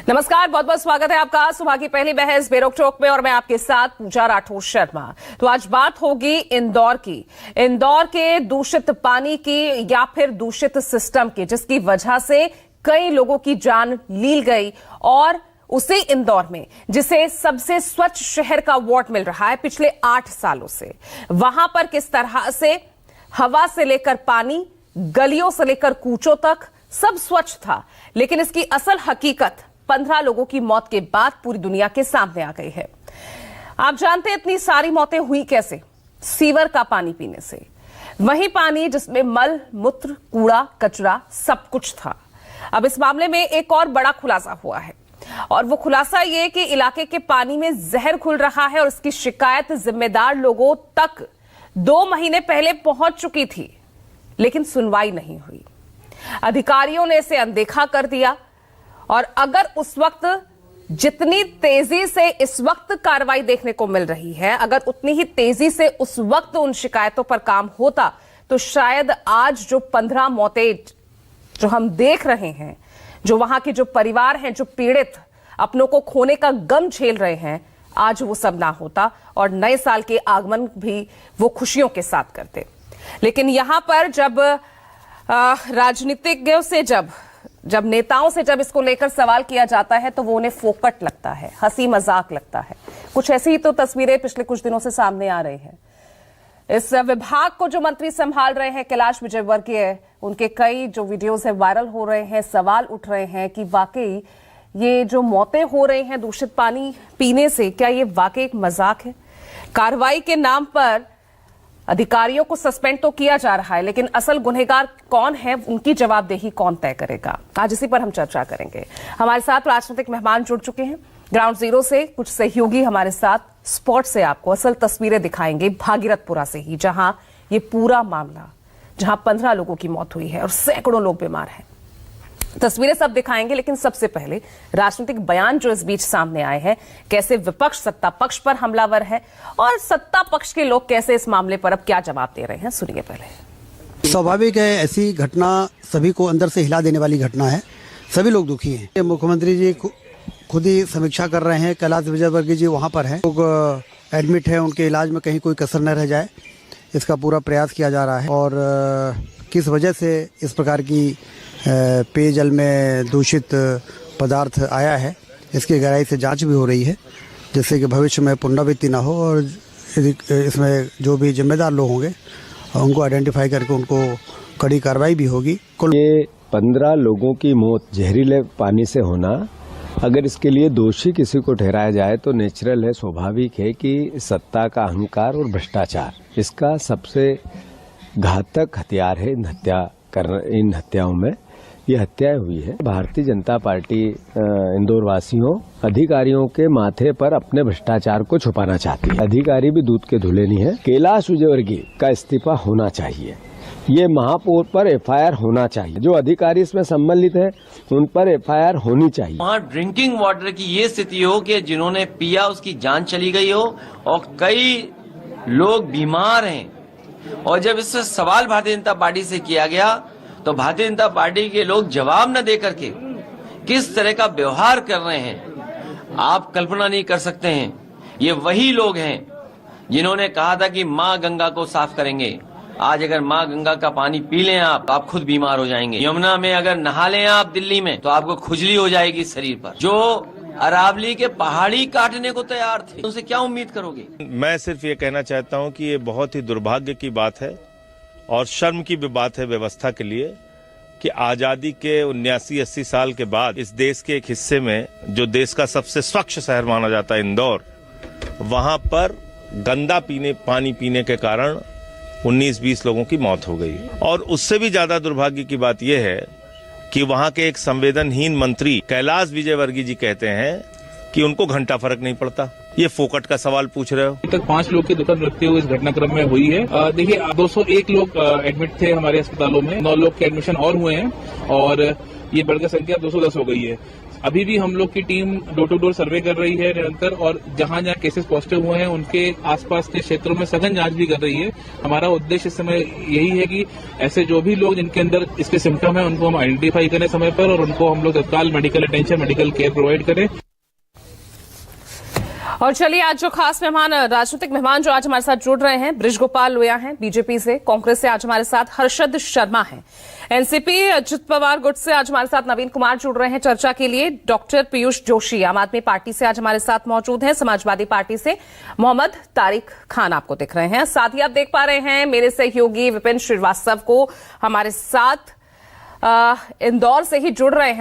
नमस्कार, बहुत बहुत स्वागत है आपका सुबह की पहली बहस बेरोक टोक में और मैं आपके साथ पूजा राठौर शर्मा। तो आज बात होगी इंदौर की, इंदौर के दूषित पानी की या फिर दूषित सिस्टम की, जिसकी वजह से कई लोगों की जान ली गई और उसी इंदौर में जिसे सबसे स्वच्छ शहर का अवार्ड मिल रहा है पिछले 8 सालों से, वहां पर किस तरह से हवा से लेकर पानी, गलियों से लेकर कूचों तक सब स्वच्छ था, लेकिन इसकी असल हकीकत 15 लोगों की मौत के बाद पूरी दुनिया के सामने आ गई है। आप जानते हैं इतनी सारी मौतें हुई कैसे? सीवर का पानी पीने से, वही पानी जिसमें मल, मूत्र, कूड़ा, कचरा सब कुछ था। अब इस मामले में एक और बड़ा खुलासा हुआ है और वो खुलासा ये कि इलाके के पानी में जहर घुल रहा है और इसकी शिकायत जिम्मेदार लोगों तक 2 महीने पहले पहुंच चुकी थी, लेकिन सुनवाई नहीं हुई। अधिकारियों ने इसे अनदेखा कर दिया और अगर उस वक्त जितनी तेजी से इस वक्त कार्रवाई देखने को मिल रही है, अगर उतनी ही तेजी से उस वक्त उन शिकायतों पर काम होता, तो शायद आज जो 15 मौतें जो हम देख रहे हैं, जो वहां के जो परिवार हैं, जो पीड़ित अपनों को खोने का गम झेल रहे हैं, आज वो सब ना होता और नए साल के आगमन भी वो खुशियों के साथ करते। लेकिन यहां पर जब राजनीतिज्ञों से जब नेताओं से जब इसको लेकर सवाल किया जाता है तो वो उन्हें फोकट लगता है, हंसी मजाक लगता है। कुछ ऐसी ही तो तस्वीरें पिछले कुछ दिनों से सामने आ रही हैं। इस विभाग को जो मंत्री संभाल रहे हैं कैलाश विजयवर्गीय, उनके कई जो वीडियोस है वायरल हो रहे हैं, सवाल उठ रहे हैं कि वाकई ये जो मौतें हो रही हैं दूषित पानी पीने से, क्या ये वाकई एक मजाक है? कार्रवाई के नाम पर अधिकारियों को सस्पेंड तो किया जा रहा है, लेकिन असल गुनहगार कौन है, उनकी जवाबदेही कौन तय करेगा? आज इसी पर हम चर्चा करेंगे। हमारे साथ राजनीतिक मेहमान जुड़ चुके हैं ग्राउंड जीरो से, कुछ सहयोगी हमारे साथ स्पॉट से आपको असल तस्वीरें दिखाएंगे, भागीरथपुरा से ही, जहां ये पूरा मामला, जहां 15 लोगों की मौत हुई है और सैकड़ों लोग बीमार हैं। तस्वीरें सब दिखाएंगे, लेकिन सबसे पहले राजनीतिक बयान जो इस बीच सामने आए हैं, कैसे विपक्ष सत्ता पक्ष पर हमलावर है और सत्ता पक्ष के लोग कैसे इस मामले पर अब क्या जवाब दे रहे हैं, सुनिए पहले। स्वाभाविक है, ऐसी घटना सभी को अंदर से हिला देने वाली घटना है, सभी लोग दुखी हैं। मुख्यमंत्री जी खुद ही समीक्षा कर रहे हैं, कैलाश विजयवर्गीय जी वहां पर हैं, लोग एडमिट हैं, उनके इलाज में कहीं कोई कसर न रह जाए, इसका पूरा प्रयास किया जा रहा है। और किस वजह से इस प्रकार की पेयजल में दूषित पदार्थ आया है, इसकी गहराई से जांच भी हो रही है, जिससे कि भविष्य में पुनरावृत्ति ना हो और इसमें जो भी जिम्मेदार लोग होंगे उनको आइडेंटिफाई करके उनको कड़ी कार्रवाई भी होगी। ये 15 लोगों की मौत जहरीले पानी से होना, अगर इसके लिए दोषी किसी को ठहराया जाए तो नेचुरल है, स्वाभाविक है कि सत्ता का अहंकार और भ्रष्टाचार इसका सबसे घातक हथियार है। इन हत्याओं में ये हत्याएं हुई है। भारतीय जनता पार्टी इंदौर वासियों, अधिकारियों के माथे पर अपने भ्रष्टाचार को छुपाना चाहती है। अधिकारी भी दूध के धुले नहीं है। कैलाश विजयवर्गीय का इस्तीफा होना चाहिए। ये महापौर पर एफआईआर होना चाहिए। जो अधिकारी इसमें सम्मिलित है उन पर एफआईआर होनी चाहिए। वहाँ ड्रिंकिंग वाटर की ये स्थिति हो कि जिन्होंने पिया उसकी जान चली गई हो और कई लोग बीमार हैं। और जब इस सवाल भारतीय जनता पार्टी से किया गया तो भारतीय जनता पार्टी के लोग जवाब न दे करके किस तरह का व्यवहार कर रहे हैं आप कल्पना नहीं कर सकते हैं। ये वही लोग हैं जिन्होंने कहा था कि माँ गंगा को साफ करेंगे। आज अगर माँ गंगा का पानी पी लें आप खुद बीमार हो जाएंगे। यमुना में अगर नहा लें आप दिल्ली में तो आपको खुजली हो जाएगी शरीर पर। जो अरावली के पहाड़ी काटने को तैयार थे, उनसे क्या उम्मीद करोगे? मैं सिर्फ ये कहना चाहता हूँ कि ये बहुत ही दुर्भाग्य की बात है और शर्म की भी बात है व्यवस्था के लिए कि आजादी के 79-80 साल के बाद इस देश के एक हिस्से में, जो देश का सबसे स्वच्छ शहर माना जाता है इंदौर, वहां पर गंदा पानी पीने के कारण 19-20 लोगों की मौत हो गई। और उससे भी ज्यादा दुर्भाग्य की बात यह है कि वहां के एक संवेदनहीन मंत्री कैलाश विजयवर्गीय जी कहते हैं कि उनको घंटा फर्क नहीं पड़ता। ये फोकट का सवाल पूछ रहे हो। अभी तक 5 लोग की दुखद मृत्यु इस घटनाक्रम में हुई है। देखिए 201 लोग एडमिट थे हमारे अस्पतालों में, 9 लोग के एडमिशन और हुए हैं और ये बढ़कर संख्या 210 हो गई है। अभी भी हम लोग की team door to door survey कर रही है निरंतर, और जहां जहां केसेस पॉजिटिव हुए हैं उनके आसपास के क्षेत्रों में सघन जांच भी कर रही है। हमारा उद्देश्य इस समय यही है कि ऐसे जो भी लोग जिनके अंदर इसके सिम्टम है उनको हम आइडेंटिफाई करें समय पर, और उनको हम लोग तत्काल medical attention, medical care provide करें। और चलिए आज जो खास मेहमान, राजनीतिक मेहमान जो आज हमारे साथ जुड़ रहे हैं, बृजगोपाल लोया हैं बीजेपी से, कांग्रेस से आज हमारे साथ हर्षद शर्मा हैं, एनसीपी अजित पवार गुट से आज हमारे साथ नवीन कुमार जुड़ रहे हैं चर्चा के लिए, डॉक्टर पीयूष जोशी आम आदमी पार्टी से आज हमारे साथ मौजूद हैं, समाजवादी पार्टी से मोहम्मद तारिक खान आपको दिख रहे हैं, साथ ही आप देख पा रहे हैं मेरे सहयोगी विपिन श्रीवास्तव को हमारे साथ इंदौर से ही जुड़ रहे हैं।